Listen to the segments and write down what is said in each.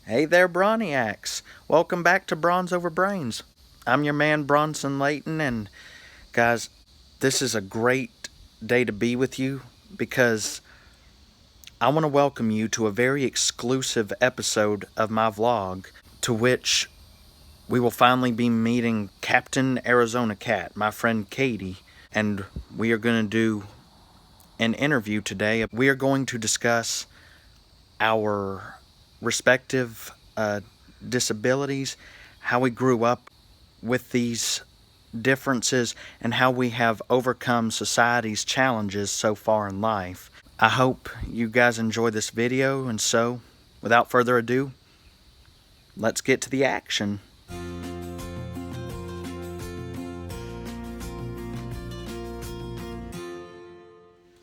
Hey there, Bronniacs. Welcome back to Bronze Over Brains. I'm your man, Bronson Layton, and guys, this is a great day to be with you because I want to welcome you to a very exclusive episode of my vlog to which we will finally be meeting Captain Arizona Cat, my friend Katie, and we are going to do an interview today. We are going to discuss our respective disabilities, how we grew up with these differences, and how we have overcome society's challenges so far in life. I hope you guys enjoy this video, and so, without further ado, let's get to the action.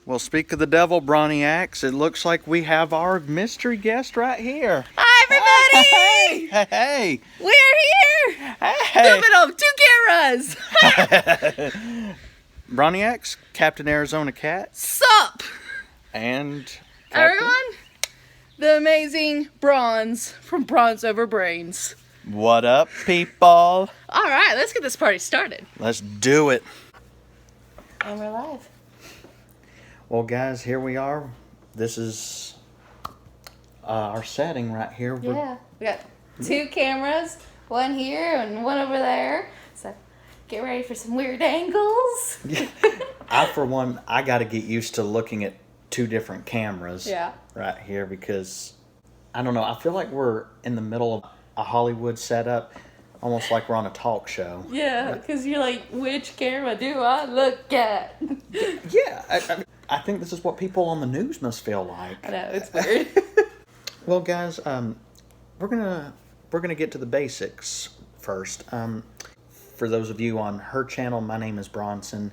Well, speak of the devil, Bronniacs, it looks like we have our mystery guest right here. Hi, everybody! Hey! We're here! Hey! Stupid on 2 cameras! Bronniacs, Captain Arizona Cat, Sup, and Captain. everyone? The amazing Bronze from Bronze Over Brains. What up, people? Alright, let's get this party started. Let's do it. And we're live. Well, guys, here we are. This is our setting right here. Yeah, we got 2 cameras, one here and one over there. So get ready for some weird angles. For one, I got to get used to looking at 2 different cameras right here because, I don't know, I feel like we're in the middle of a Hollywood setup, almost like we're on a talk show. Yeah, because you're like, which camera do I look at? Yeah, I think this is what people on the news must feel like. I know, it's weird. Well, guys, we're gonna get to the basics first. For those of you on her channel, my name is Bronson,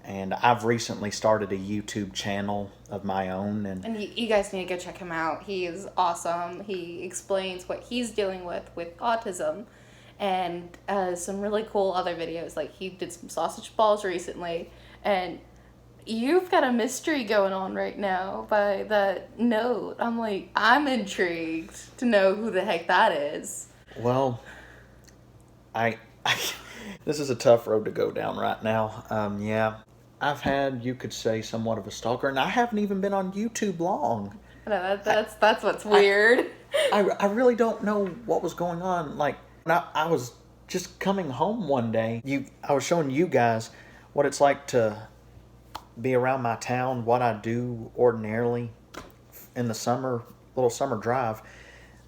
and I've recently started a YouTube channel of my own. And you guys need to go check him out. He is awesome. He explains what he's dealing with autism, and some really cool other videos. Like he did some sausage balls recently, and you've got a mystery going on right now by that note. I'm intrigued to know who the heck that is. Well, I this is a tough road to go down right now. Yeah, I've had, you could say, somewhat of a stalker, and I haven't even been on YouTube long. No, that's what's weird. I really don't know what was going on. Like, I was just coming home one day. I was showing you guys what it's like to be around my town, what I do ordinarily in the summer, little summer drive.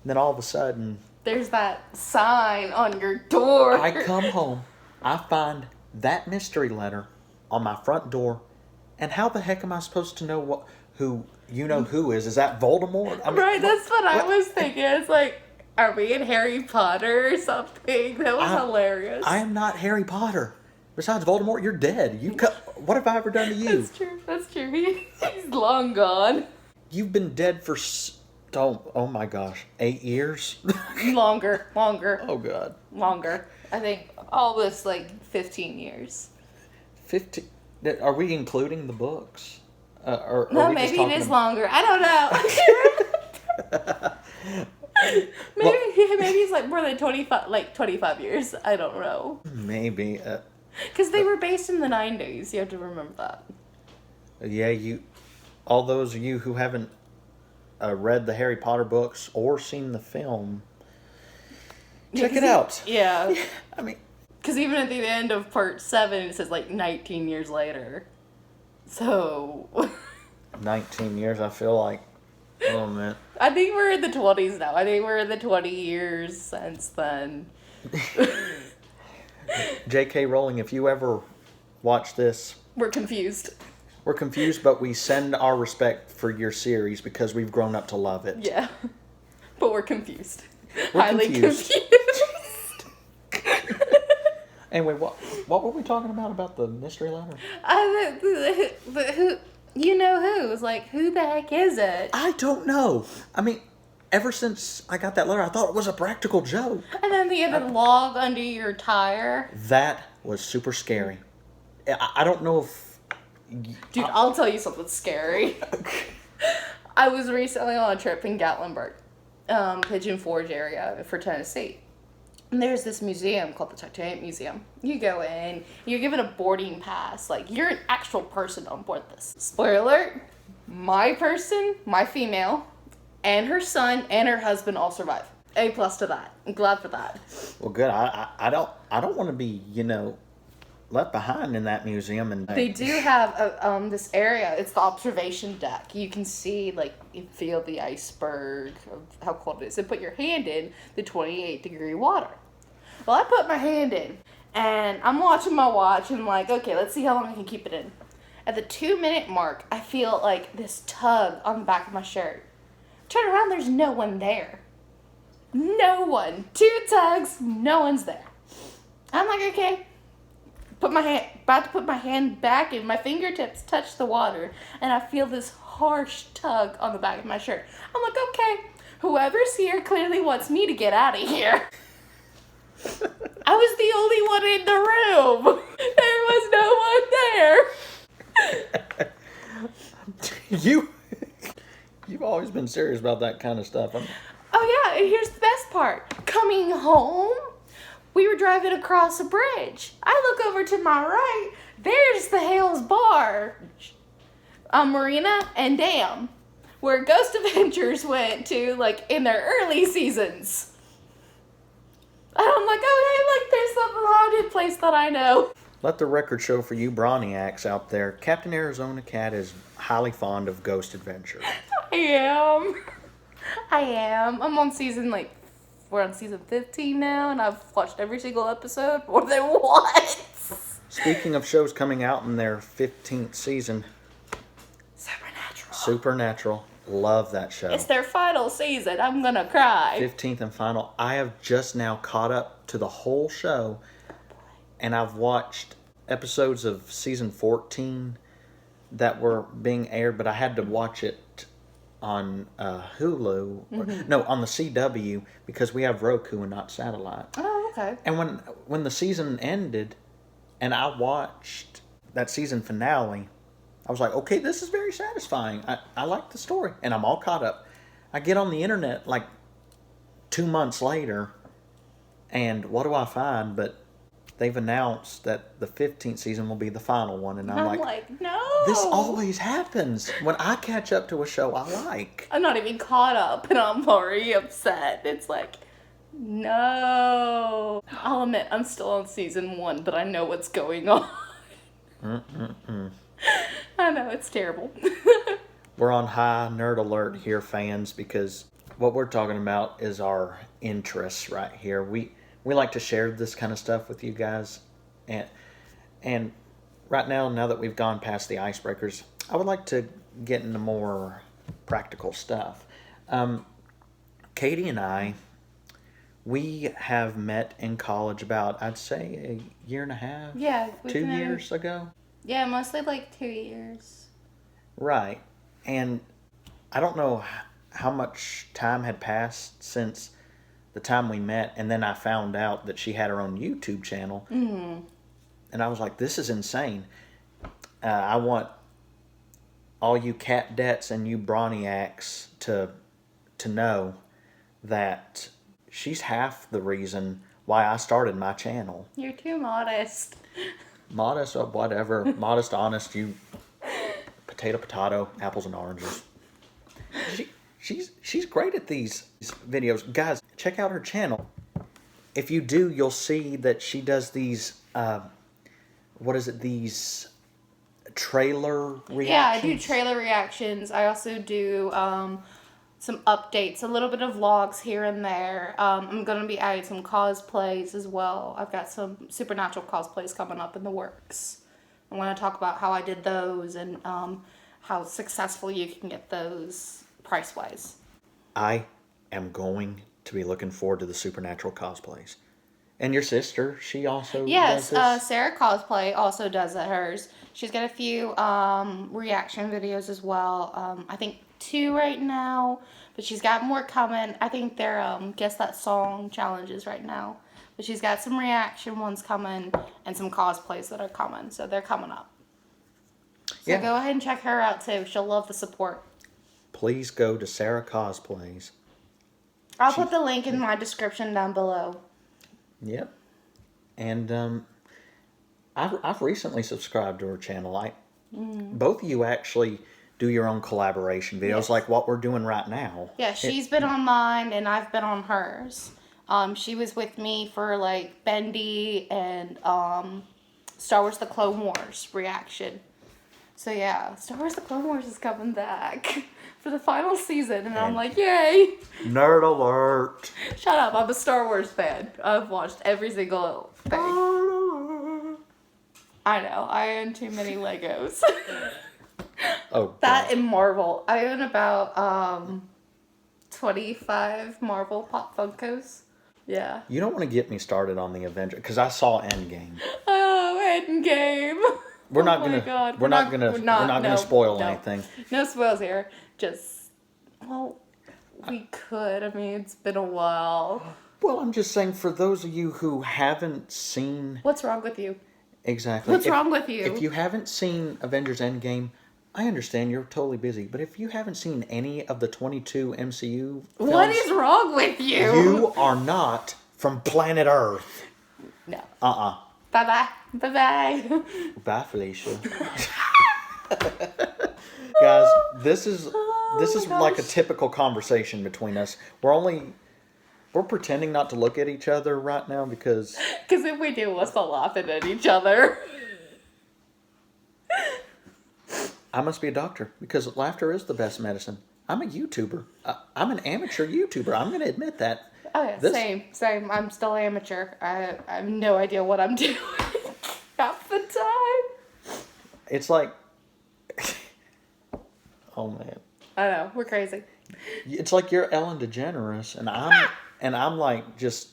And then all of a sudden, there's that sign on your door. I come home, I find that mystery letter on my front door, and how the heck am I supposed to know who is? Is that Voldemort? I mean, right, that's what I was thinking. It's like, are we in Harry Potter or something? That was hilarious. I am not Harry Potter. Besides, Voldemort, you're dead. What have I ever done to you? That's true. He's long gone. You've been dead for, oh my gosh, 8 years? Longer. Oh, God. Longer. I think almost like 15 years. 15? Are we including the books? No, maybe it is longer. I don't know. Maybe it's like more than 25 years. I don't know. Maybe. Because they were based in the 90s. You have to remember that. Yeah, all those of you who haven't read the Harry Potter books or seen the film, check it out. Yeah. I mean, because even at the end of part 7, it says like 19 years later. So 19 years, I feel like. Oh, man. I think we're in the 20s now. I think we're in the 20 years since then. J.K. Rowling, if you ever watch this, we're confused. We're confused, but we send our respect for your series because we've grown up to love it. Yeah. But we're confused. We're highly confused. Anyway, what were we talking about the mystery letter? Who? You know who? It's like, who the heck is it? I don't know. I mean, ever since I got that letter, I thought it was a practical joke. And then the other log under your tire. That was super scary. I don't know if... Dude, I'll tell you something scary. I was recently on a trip in Gatlinburg. Pigeon Forge area for Tennessee. And there's this museum called the Titanic Museum. You go in, you're given a boarding pass. Like, you're an actual person on board this. Spoiler alert, my person, my female, and her son and her husband all survive. A plus to that. I'm glad for that. Well, good. I don't want to be, left behind in that museum. And They do have this area. It's the observation deck. You can see, like, you feel the iceberg of how cold it is, and put your hand in the 28-degree water. Well, I put my hand in, and I'm watching my watch, and I'm like, okay, let's see how long I can keep it in. At the 2-minute mark, I feel like this tug on the back of my shirt. Turn around, there's no one there. No one. 2 tugs, no one's there. I'm like, okay. About to put my hand back and my fingertips touch the water, and I feel this harsh tug on the back of my shirt. I'm like, okay, whoever's here clearly wants me to get out of here. I was the only one in the room. There was no one there. You've always been serious about that kind of stuff. Oh yeah, and here's the best part. Coming home, we were driving across a bridge. I look over to my right. There's the Hales Bar, Marina and Dam, where Ghost Adventures went to, like, in their early seasons. And I'm like, oh, hey, look, there's some haunted place that I know. Let the record show for you Bronniacs out there. Captain Arizona Cat is highly fond of Ghost Adventure. I am. I'm on we're on season 15 now, and I've watched every single episode more than once. Speaking of shows coming out in their 15th season, Supernatural. Love that show. It's their final season. I'm gonna cry. 15th and final. I have just now caught up to the whole show, and I've watched episodes of season 14 that were being aired, but I had to watch it on Hulu. No, on the CW, because we have Roku and not satellite. Oh, okay. And when the season ended, and I watched that season finale, I was like, okay, this is very satisfying. I like the story, and I'm all caught up. I get on the internet like 2 months later, and what do I find? But they've announced that the 15th season will be the final one, and I'm like, no. This always happens when I catch up to a show I like. I'm not even caught up, and I'm already upset. It's like, no. I'll admit, I'm still on season 1, but I know what's going on. I know, it's terrible. We're on high nerd alert here, fans, because what we're talking about is our interests right here. We like to share this kind of stuff with you guys, and right now that we've gone past the icebreakers, I would like to get into more practical stuff. Katie and I, we have met in college about, I'd say, a year and a half? Yeah. 2 years ago? Yeah, mostly like 2 years. Right. And I don't know how much time had passed since the time we met, and then I found out that she had her own YouTube channel. Mm-hmm. And I was like, this is insane. I want all you cat debts and you Bronniacs to know that she's half the reason why I started my channel. You're too modest. Modest or whatever. Modest, honest, you potato, apples and oranges. She's great at these videos. Guys, check out her channel. If you do, you'll see that she does these, these trailer reactions? Yeah, I do trailer reactions. I also do some updates, a little bit of vlogs here and there. I'm going to be adding some cosplays as well. I've got some Supernatural cosplays coming up in the works. I want to talk about how I did those and how successful you can get those price-wise. I am going to be looking forward to the Supernatural cosplays. And your sister, she also does this? Sarah Cosplay also does hers. She's got a few reaction videos as well. I think 2 right now, but she's got more coming. I think they're Guess That Song challenges right now. But she's got some reaction ones coming and some cosplays that are coming. So they're coming up. So go ahead and check her out too. She'll love the support. Please go to Sarah Cosplays I'll put the link in my description down below. Yep. And I've recently subscribed to her channel. Both of you actually do your own collaboration videos, Yes. like what we're doing right now. Yeah, she's been on mine and I've been on hers. She was with me for like Bendy and Star Wars: The Clone Wars reaction. So yeah, Star Wars: The Clone Wars is coming back for the final season, and I'm like, yay! Nerd alert! Shut up! I'm a Star Wars fan. I've watched every single thing. I know. I own too many Legos. Oh, That God. and Marvel. I own about 25 Marvel Pop Funkos. Yeah. You don't want to get me started on the Avengers because I saw Endgame. Oh, Endgame. We're not Oh my gonna. God. We're not gonna no, spoil no. anything. No spoils here. Just, well, we could. I mean, it's been a while. Well, I'm just saying for those of you who haven't seen What's wrong with you? exactly. What's wrong with you? If you haven't seen Avengers Endgame, I understand you're totally busy. But if you haven't seen any of the 22 MCU films, What is wrong with you? you are not from planet Earth. No. Uh-uh. Bye-bye. Bye-bye. Bye, Felicia. Guys, this is my like a gosh. typical conversation between us. We're pretending not to look at each other right now because Because if we do, we'll start laughing at each other. I must be a doctor because laughter is the best medicine. I'm a YouTuber. I'm an amateur YouTuber. I'm going to admit that. Oh, yeah, same. I'm still amateur. I have no idea what I'm doing half the time. It's like, oh man, I know, we're crazy. it's like you're Ellen DeGeneres, and I'm like just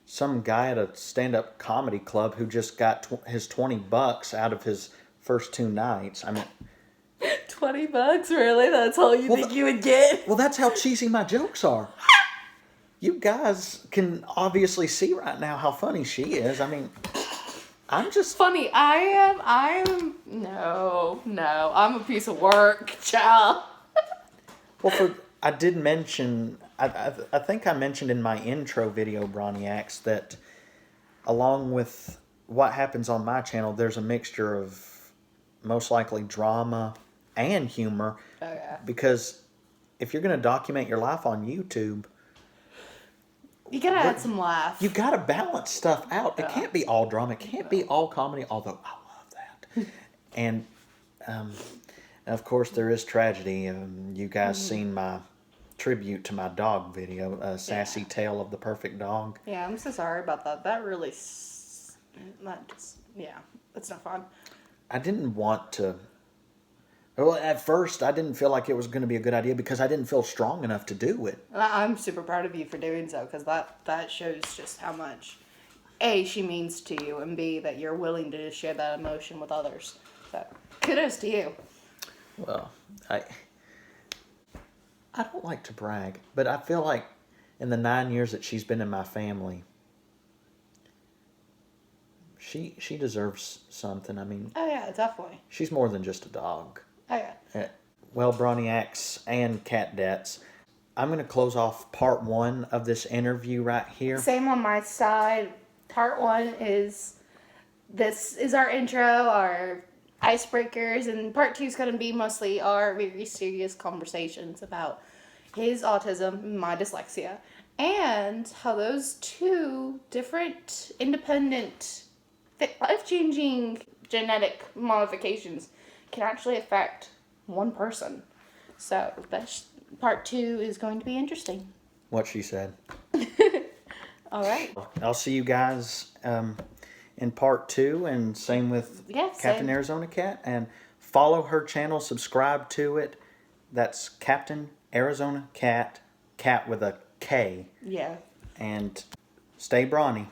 some guy at a stand-up comedy club who just got his $20 out of his first 2 nights. I mean, $20, really? That's all you think you would get? well, that's how cheesy my jokes are. You guys can obviously see right now how funny she is. I mean, I'm just Funny, no, I'm a piece of work, child. well. I did mention. I think I mentioned in my intro video, Bronny, that along with what happens on my channel, there's a mixture of most likely drama and humor. Oh, yeah. Because if you're going to document your life on YouTube, You gotta add some laugh. you got to balance stuff out. It can't be all drama. It can't be all comedy, although I love that. And, of course, there is tragedy. You guys seen my tribute to my dog video, Sassy Tale of the Perfect Dog. Yeah, I'm so sorry about that. That really, that's not fun. I didn't want to. Well, at first, I didn't feel like it was going to be a good idea because I didn't feel strong enough to do it. I'm super proud of you for doing so, because that shows just how much, A, she means to you, and B, that you're willing to share that emotion with others. So, kudos to you. Well, I don't like to brag, but I feel like in the 9 years that she's been in my family, she deserves something. I mean, Oh, yeah, definitely. she's more than just a dog. Oh, yeah. Well, Broniacs and Cat Debts, I'm going to close off part 1 of this interview right here. Same on my side. Part 1 is, this is our intro, our icebreakers, and part 2 is going to be mostly our very serious conversations about his autism, my dyslexia, and how those 2 different, independent, life-changing genetic modifications can actually affect one person. So that's part 2 is going to be interesting. What she said. All right. I'll see you guys in part 2, and same with Captain same. Arizona Cat. And follow her channel, subscribe to it. That's Captain Arizona Cat, cat with a K. Yeah. And stay brawny.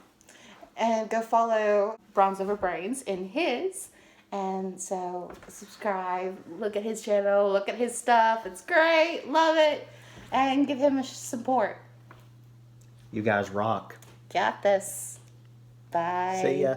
And go follow Bronze Over Brains in his. And so subscribe, look at his channel, look at his stuff. It's great. Love it. And give him a support. You guys rock. Got this. Bye. See ya.